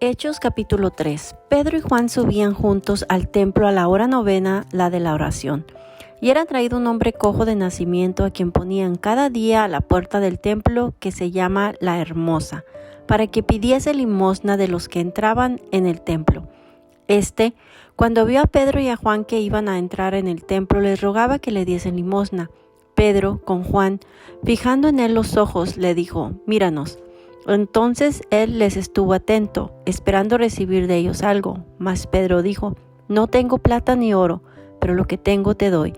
Hechos capítulo 3. Pedro y Juan subían juntos al templo a la hora novena, la de la oración. Y era traído un hombre cojo de nacimiento, a quien ponían cada día a la puerta del templo, que se llama La Hermosa, para que pidiese limosna de los que entraban en el templo. Cuando vio a Pedro y a Juan que iban a entrar en el templo, les rogaba que le diesen limosna. Pedro, con Juan, fijando en él los ojos, le dijo: «Míranos». Entonces él les estuvo atento, esperando recibir de ellos algo. Mas Pedro dijo: «No tengo plata ni oro, pero lo que tengo te doy.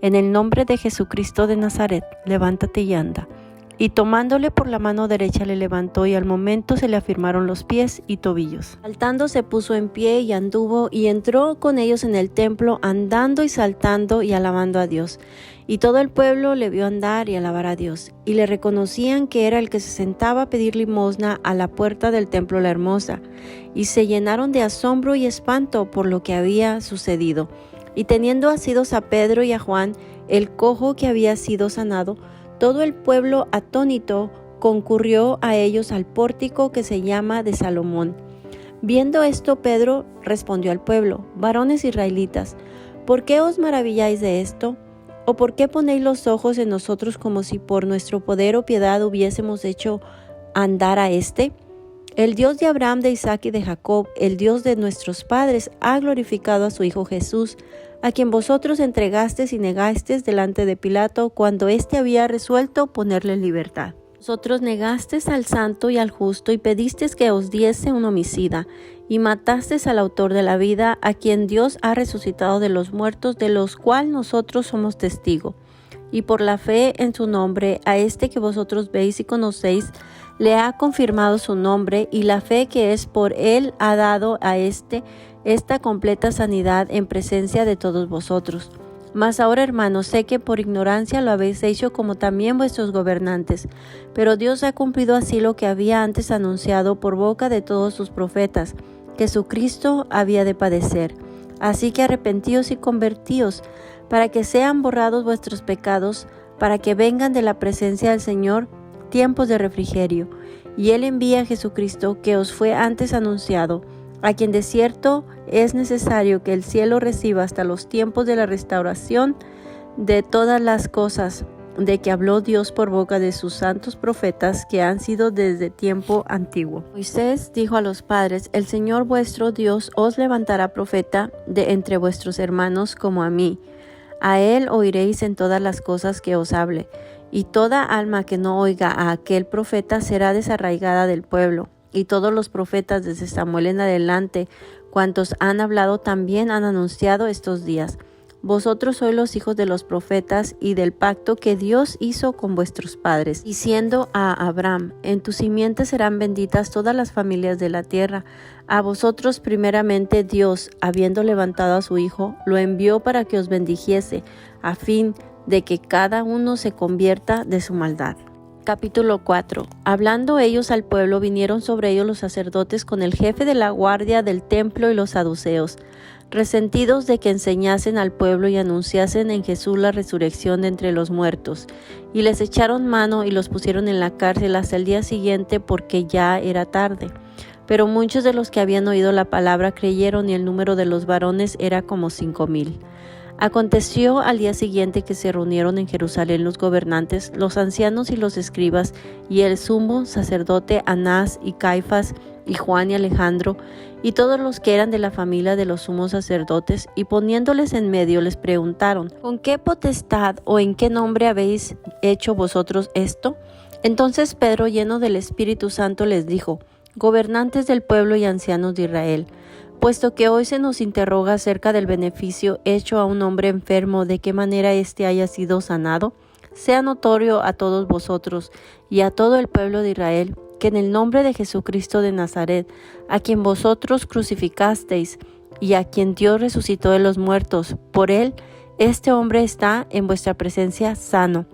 En el nombre de Jesucristo de Nazaret, levántate y anda». Y tomándole por la mano derecha le levantó, y al momento se le afirmaron los pies y tobillos. Saltando se puso en pie y anduvo, y entró con ellos en el templo, andando y saltando y alabando a Dios. Y todo el pueblo le vio andar y alabar a Dios, y le reconocían que era el que se sentaba a pedir limosna a la puerta del templo La Hermosa, y se llenaron de asombro y espanto por lo que había sucedido. Y teniendo asidos a Pedro y a Juan, el cojo que había sido sanado, todo el pueblo atónito concurrió a ellos al pórtico que se llama de Salomón. Viendo esto, Pedro respondió al pueblo: «Varones israelitas, ¿por qué os maravilláis de esto? ¿O por qué ponéis los ojos en nosotros como si por nuestro poder o piedad hubiésemos hecho andar a éste? El Dios de Abraham, de Isaac y de Jacob, el Dios de nuestros padres, ha glorificado a su Hijo Jesús, a quien vosotros entregasteis y negasteis delante de Pilato, cuando éste había resuelto ponerle en libertad. Vosotros negasteis al santo y al justo, y pedisteis que os diese un homicida, y matasteis al autor de la vida, a quien Dios ha resucitado de los muertos, de los cuales nosotros somos testigos. Y por la fe en su nombre, a este que vosotros veis y conocéis, le ha confirmado su nombre, y la fe que es por él ha dado a esta completa sanidad en presencia de todos vosotros. Mas ahora, hermanos, sé que por ignorancia lo habéis hecho, como también vuestros gobernantes, pero Dios ha cumplido así lo que había antes anunciado por boca de todos sus profetas, que su Cristo había de padecer. Así que arrepentíos y convertíos, para que sean borrados vuestros pecados, para que vengan de la presencia del Señor tiempos de refrigerio. Y Él envía a Jesucristo, que os fue antes anunciado, a quien de cierto es necesario que el cielo reciba hasta los tiempos de la restauración de todas las cosas, de que habló Dios por boca de sus santos profetas, que han sido desde tiempo antiguo. Moisés dijo a los padres: «El Señor vuestro Dios os levantará profeta de entre vuestros hermanos como a mí. A él oiréis en todas las cosas que os hable, y toda alma que no oiga a aquel profeta será desarraigada del pueblo». Y todos los profetas desde Samuel en adelante, cuantos han hablado, también han anunciado estos días. Vosotros sois los hijos de los profetas y del pacto que Dios hizo con vuestros padres, diciendo a Abraham: «En tu simiente serán benditas todas las familias de la tierra». A vosotros primeramente Dios, habiendo levantado a su Hijo, lo envió para que os bendijese, a fin de que cada uno se convierta de su maldad. Capítulo 4. Hablando ellos al pueblo, vinieron sobre ellos los sacerdotes con el jefe de la guardia del templo y los saduceos, resentidos de que enseñasen al pueblo y anunciasen en Jesús la resurrección de entre los muertos. Y les echaron mano y los pusieron en la cárcel hasta el día siguiente, porque ya era tarde. Pero muchos de los que habían oído la palabra creyeron, y el número de los varones era como 5,000. Aconteció al día siguiente que se reunieron en Jerusalén los gobernantes, los ancianos y los escribas, y el sumo sacerdote Anás y Caifás, y Juan y Alejandro, y todos los que eran de la familia de los sumos sacerdotes, y poniéndoles en medio les preguntaron: «¿Con qué potestad o en qué nombre habéis hecho vosotros esto?». Entonces Pedro, lleno del Espíritu Santo, les dijo: «Gobernantes del pueblo y ancianos de Israel, puesto que hoy se nos interroga acerca del beneficio hecho a un hombre enfermo, de qué manera éste haya sido sanado, sea notorio a todos vosotros y a todo el pueblo de Israel, que en el nombre de Jesucristo de Nazaret, a quien vosotros crucificasteis y a quien Dios resucitó de los muertos, por él este hombre está en vuestra presencia sano.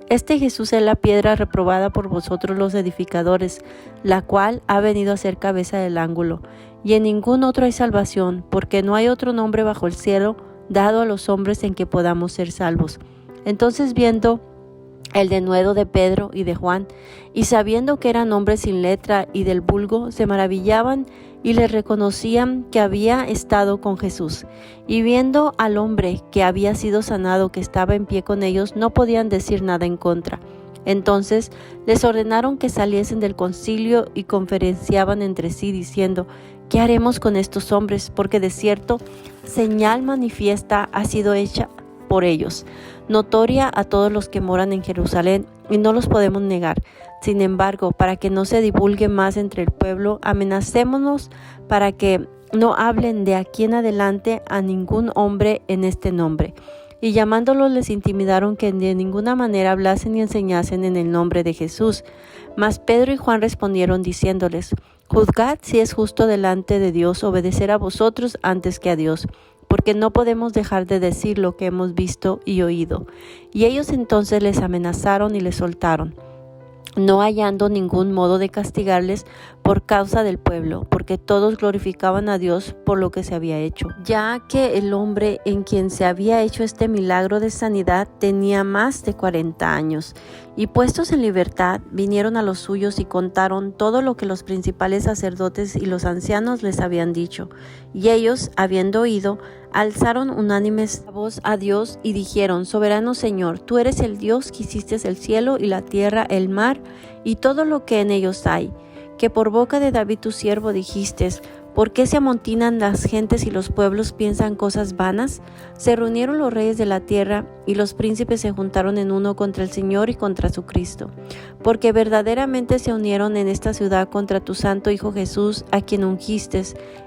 Este Jesús es la piedra reprobada por vosotros los edificadores, la cual ha venido a ser cabeza del ángulo. Y en ningún otro hay salvación, porque no hay otro nombre bajo el cielo dado a los hombres en que podamos ser salvos». Entonces, viendo el denuedo de Pedro y de Juan, y sabiendo que eran hombres sin letra y del vulgo, se maravillaban y le reconocían que había estado con Jesús. Y viendo al hombre que había sido sanado, que estaba en pie con ellos, no podían decir nada en contra. Entonces les ordenaron que saliesen del concilio y conferenciaban entre sí, diciendo: ¿qué haremos con estos hombres? Porque de cierto, señal manifiesta ha sido hecha por ellos, notoria a todos los que moran en Jerusalén, y no los podemos negar. Sin embargo, para que no se divulgue más entre el pueblo, amenacémonos para que no hablen de aquí en adelante a ningún hombre en este nombre. Y llamándolos les intimidaron que de ninguna manera hablasen ni enseñasen en el nombre de Jesús. Mas Pedro y Juan respondieron diciéndoles: juzgad si es justo delante de Dios obedecer a vosotros antes que a Dios, porque no podemos dejar de decir lo que hemos visto y oído. Y ellos entonces les amenazaron y les soltaron, no hallando ningún modo de castigarles por causa del pueblo, porque todos glorificaban a Dios por lo que se había hecho, ya que el hombre en quien se había hecho este milagro de sanidad tenía más de 40 años. Y puestos en libertad, vinieron a los suyos y contaron todo lo que los principales sacerdotes y los ancianos les habían dicho. Y ellos, habiendo oído, alzaron unánimes la voz a Dios y dijeron: Soberano Señor, tú eres el Dios que hiciste el cielo y la tierra, el mar y todo lo que en ellos hay, que por boca de David tu siervo dijiste: ¿por qué se amontinan las gentes y los pueblos piensan cosas vanas? Se reunieron los reyes de la tierra y los príncipes se juntaron en uno contra el Señor y contra su Cristo, porque verdaderamente se unieron en esta ciudad contra tu santo Hijo Jesús, a quien ungiste,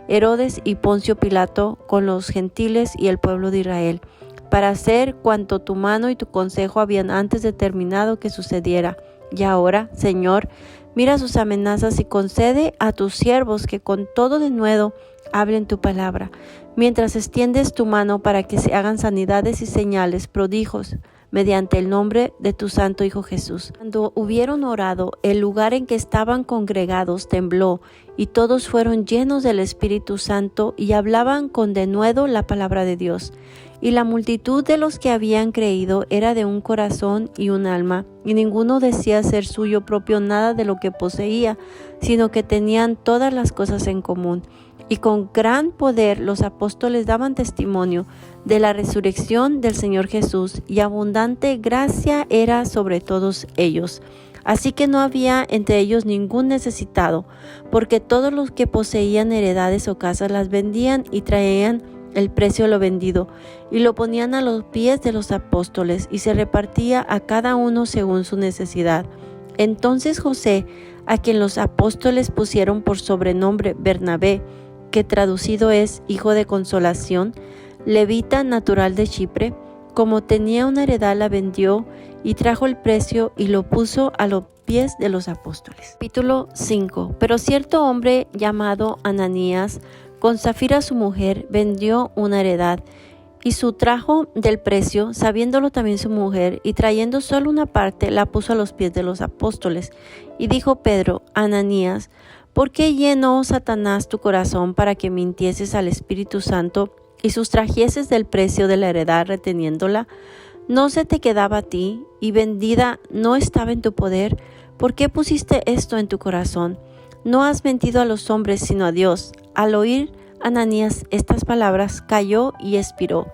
Herodes y Poncio Pilato, con los gentiles y el pueblo de Israel, para hacer cuanto tu mano y tu consejo habían antes determinado que sucediera. Y ahora, Señor, mira sus amenazas y concede a tus siervos que con todo denuedo hablen tu palabra, mientras extiendes tu mano para que se hagan sanidades y señales, prodigios, mediante el nombre de tu santo Hijo Jesús. Cuando hubieron orado, el lugar en que estaban congregados tembló, y todos fueron llenos del Espíritu Santo y hablaban con denuedo la palabra de Dios. Y la multitud de los que habían creído era de un corazón y un alma, y ninguno decía ser suyo propio nada de lo que poseía, sino que tenían todas las cosas en común. Y con gran poder los apóstoles daban testimonio de la resurrección del Señor Jesús, y abundante gracia era sobre todos ellos. Así que no había entre ellos ningún necesitado, porque todos los que poseían heredades o casas las vendían y traían el precio de lo vendido, y lo ponían a los pies de los apóstoles, y se repartía a cada uno según su necesidad. Entonces José, a quien los apóstoles pusieron por sobrenombre Bernabé, que traducido es Hijo de Consolación, levita natural de Chipre, como tenía una heredad, la vendió y trajo el precio y lo puso a los pies de los apóstoles. Capítulo 5. Pero cierto hombre llamado Ananías, con Zafira su mujer, vendió una heredad y su trajo del precio, sabiéndolo también su mujer, y trayendo solo una parte, la puso a los pies de los apóstoles. Y dijo Pedro: Ananías, ¿por qué llenó Satanás tu corazón para que mintieses al Espíritu Santo y sustrajeses del precio de la heredad reteniéndola? ¿No se te quedaba a ti y vendida no estaba en tu poder? ¿Por qué pusiste esto en tu corazón? No has mentido a los hombres sino a Dios. Al oír Ananías estas palabras, cayó y expiró.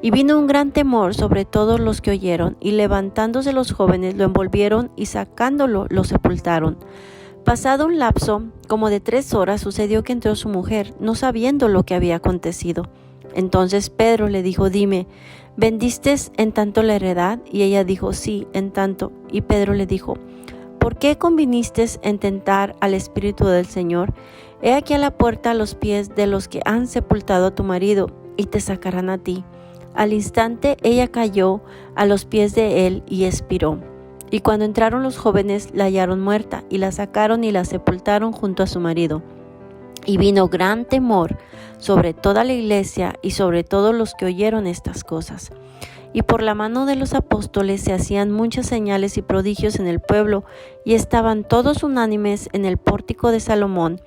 Y vino un gran temor sobre todos los que oyeron, y levantándose los jóvenes lo envolvieron y sacándolo lo sepultaron. Pasado un lapso como de 3 horas, sucedió que entró su mujer, no sabiendo lo que había acontecido. Entonces Pedro le dijo: Dime, ¿vendiste en tanto la heredad? Y ella dijo: Sí, en tanto. Y Pedro le dijo: ¿Por qué conviniste en tentar al Espíritu del Señor? He aquí a la puerta a los pies de los que han sepultado a tu marido, y te sacarán a ti. Al instante ella cayó a los pies de él y expiró. Y cuando entraron los jóvenes, la hallaron muerta, y la sacaron y la sepultaron junto a su marido. Y vino gran temor sobre toda la iglesia y sobre todos los que oyeron estas cosas. Y por la mano de los apóstoles se hacían muchas señales y prodigios en el pueblo, y estaban todos unánimes en el pórtico de Salomón.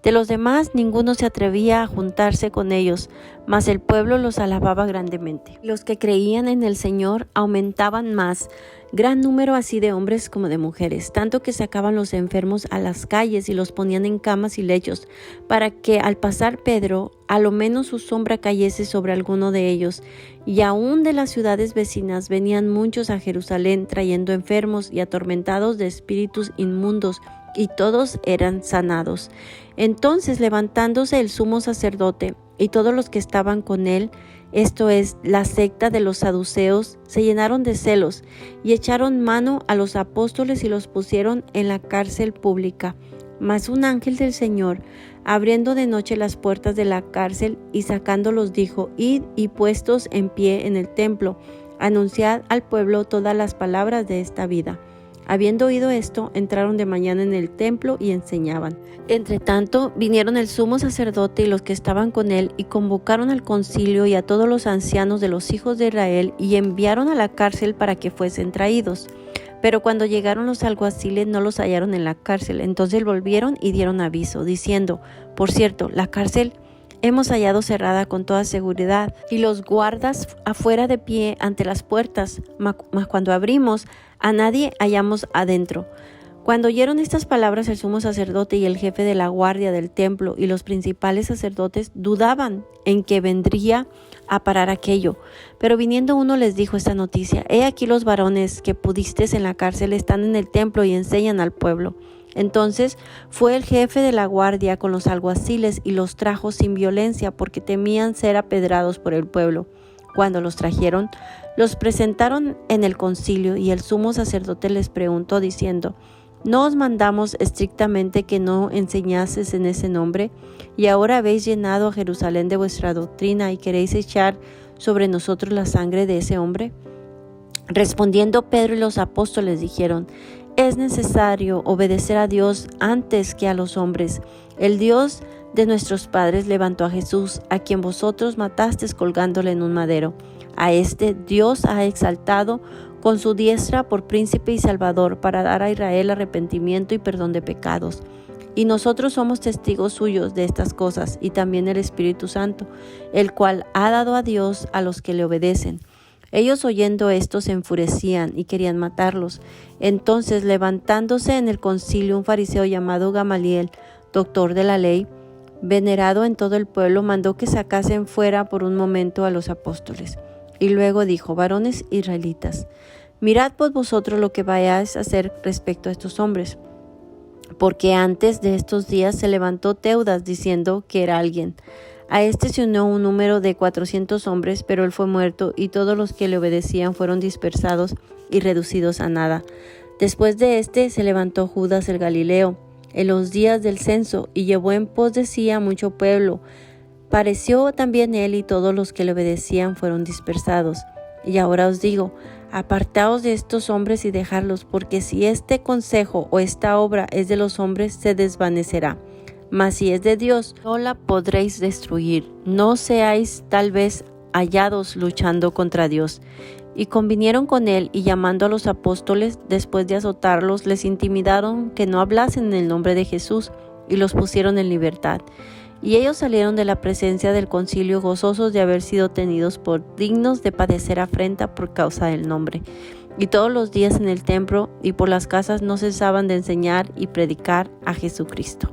De los demás ninguno se atrevía a juntarse con ellos, mas el pueblo los alababa grandemente. Los que creían en el Señor aumentaban más, gran número así de hombres como de mujeres, tanto que sacaban los enfermos a las calles y los ponían en camas y lechos, para que al pasar Pedro, a lo menos su sombra cayese sobre alguno de ellos. Y aún de las ciudades vecinas venían muchos a Jerusalén, trayendo enfermos y atormentados de espíritus inmundos, y todos eran sanados. Entonces, levantándose el sumo sacerdote y todos los que estaban con él, esto es, la secta de los saduceos, se llenaron de celos y echaron mano a los apóstoles y los pusieron en la cárcel pública. Mas un ángel del Señor, abriendo de noche las puertas de la cárcel y sacándolos, dijo: Id y puestos en pie en el templo, anunciad al pueblo todas las palabras de esta vida. Habiendo oído esto, entraron de mañana en el templo y enseñaban. Entretanto, vinieron el sumo sacerdote y los que estaban con él, y convocaron al concilio y a todos los ancianos de los hijos de Israel, y enviaron a la cárcel para que fuesen traídos. Pero cuando llegaron los alguaciles no los hallaron en la cárcel. Entonces volvieron y dieron aviso, diciendo: Por cierto, la cárcel hemos hallado cerrada con toda seguridad, y los guardas afuera de pie ante las puertas, mas cuando abrimos, a nadie hallamos adentro. Cuando oyeron estas palabras, el sumo sacerdote y el jefe de la guardia del templo y los principales sacerdotes dudaban en que vendría a parar aquello. Pero viniendo uno les dijo esta noticia: He aquí los varones que pudisteis en la cárcel están en el templo y enseñan al pueblo. Entonces fue el jefe de la guardia con los alguaciles y los trajo sin violencia, porque temían ser apedrados por el pueblo. Cuando los trajeron, los presentaron en el concilio, y el sumo sacerdote les preguntó diciendo: ¿No os mandamos estrictamente que no enseñases en ese nombre? Y ahora habéis llenado a Jerusalén de vuestra doctrina, y queréis echar sobre nosotros la sangre de ese hombre. Respondiendo Pedro y los apóstoles dijeron: Es necesario obedecer a Dios antes que a los hombres. El Dios de nuestros padres levantó a Jesús, a quien vosotros matasteis colgándole en un madero. A este Dios ha exaltado con su diestra por príncipe y salvador, para dar a Israel arrepentimiento y perdón de pecados. Y nosotros somos testigos suyos de estas cosas, y también el Espíritu Santo, el cual ha dado a Dios a los que le obedecen. Ellos, oyendo esto, se enfurecían y querían matarlos. Entonces, levantándose en el concilio un fariseo llamado Gamaliel, doctor de la ley, venerado en todo el pueblo, mandó que sacasen fuera por un momento a los apóstoles. Y luego dijo: Varones israelitas, mirad pues vosotros lo que vayáis a hacer respecto a estos hombres. Porque antes de estos días se levantó Teudas diciendo que era alguien. A este se unió un número de 400 hombres, pero él fue muerto, y todos los que le obedecían fueron dispersados y reducidos a nada. Después de este se levantó Judas el Galileo en los días del censo, y llevó en pos de sí a mucho pueblo. Pareció también él, y todos los que le obedecían fueron dispersados. Y ahora os digo: apartaos de estos hombres y dejadlos, porque si este consejo o esta obra es de los hombres, se desvanecerá. Mas si es de Dios, no la podréis destruir. No seáis tal vez hallados luchando contra Dios. Y convinieron con él, y llamando a los apóstoles, después de azotarlos, les intimidaron que no hablasen en el nombre de Jesús, y los pusieron en libertad. Y ellos salieron de la presencia del concilio gozosos de haber sido tenidos por dignos de padecer afrenta por causa del nombre. Y todos los días en el templo y por las casas no cesaban de enseñar y predicar a Jesucristo.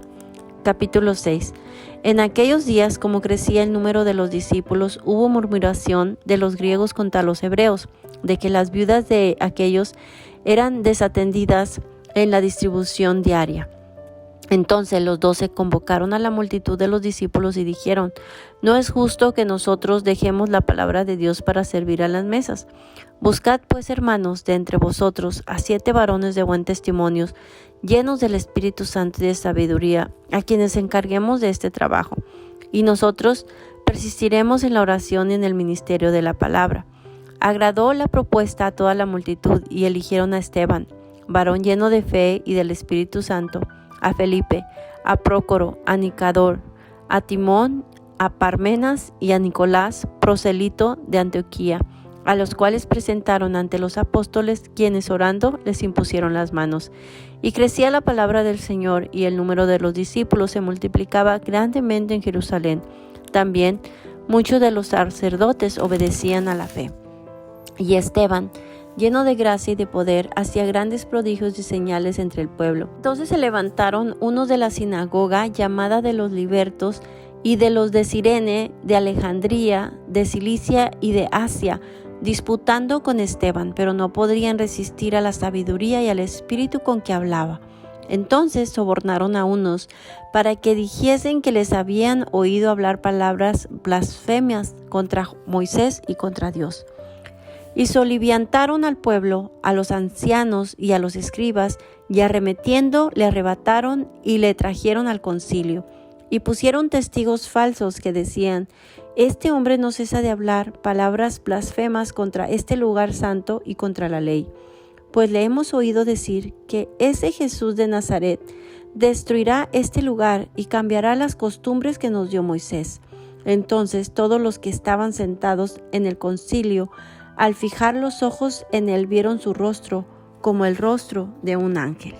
Capítulo 6. En aquellos días, como crecía el número de los discípulos, hubo murmuración de los griegos contra los hebreos, de que las viudas de aquellos eran desatendidas en la distribución diaria. Entonces los 12 convocaron a la multitud de los discípulos y dijeron: No es justo que nosotros dejemos la palabra de Dios para servir a las mesas. Buscad pues, hermanos, de entre vosotros a 7 varones de buen testimonio, llenos del Espíritu Santo y de sabiduría, a quienes encarguemos de este trabajo. Y nosotros persistiremos en la oración y en el ministerio de la palabra. Agradó la propuesta a toda la multitud, y eligieron a Esteban, varón lleno de fe y del Espíritu Santo, a Felipe, a Prócoro, a Nicador, a Timón, a Parmenas y a Nicolás, proselito de Antioquía, a los cuales presentaron ante los apóstoles, quienes orando les impusieron las manos. Y crecía la palabra del Señor, y el número de los discípulos se multiplicaba grandemente en Jerusalén. También muchos de los sacerdotes obedecían a la fe. Y Esteban, lleno de gracia y de poder, hacía grandes prodigios y señales entre el pueblo. Entonces se levantaron unos de la sinagoga llamada de los libertos y de los de Cirene, de Alejandría, de Cilicia y de Asia, disputando con Esteban, pero no podrían resistir a la sabiduría y al espíritu con que hablaba. Entonces sobornaron a unos para que dijesen que les habían oído hablar palabras blasfemias contra Moisés y contra Dios. Y soliviantaron al pueblo, a los ancianos y a los escribas, y arremetiendo le arrebataron y le trajeron al concilio. Y pusieron testigos falsos que decían: este hombre no cesa de hablar palabras blasfemas contra este lugar santo y contra la ley. Pues le hemos oído decir que ese Jesús de Nazaret destruirá este lugar y cambiará las costumbres que nos dio Moisés. Entonces todos los que estaban sentados en el concilio, al fijar los ojos en él, vieron su rostro como el rostro de un ángel.